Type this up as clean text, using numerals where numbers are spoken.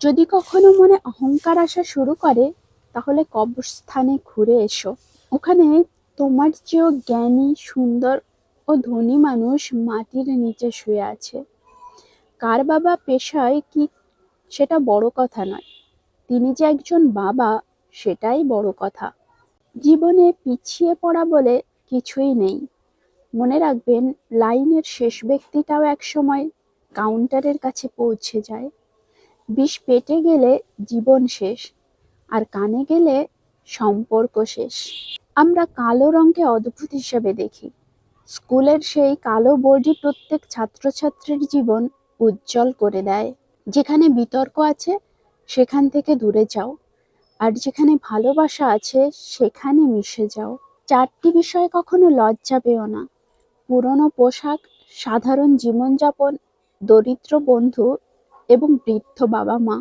যদি কখনো মনে অহংকার আসা শুরু করে, তাহলে কবরস্থানে ঘুরে এসো। ওখানে তোমার চেয়েও জ্ঞানী, সুন্দর ও ধনী মানুষ মাটির নিচে শুয়ে আছে। কার বাবা পেশায় কি সেটা বড় কথা নয়, তিনি যে একজন বাবা সেটাই বড় কথা। জীবনে পিছিয়ে পড়া বলে কিছুই নেই। মনে রাখবেন, লাইনের শেষ ব্যক্তিটাও একসময় কাউন্টারের কাছে পৌঁছে যায়। বিষ পেটে গেলে জীবন শেষ, আর কানে গেলে সম্পর্ক শেষ। আমরা কালো রঙকে অদ্ভুত হিসেবে দেখি। স্কুলের সেই কালো বোর্ডই প্রত্যেক ছাত্রছাত্রীর জীবন উজ্জ্বল করে দেয়। যেখানে বিতর্ক আছে সেখান থেকে দূরে যাও, আর যেখানে ভালোবাসা আছে সেখানে মিশে যাও। চারটি বিষয়ে কখনো লজ্জা পেও না: পুরনো পোশাক, সাধারণ জীবনযাপন, দরিদ্র বন্ধু এবং বৃদ্ধ বাবা মা।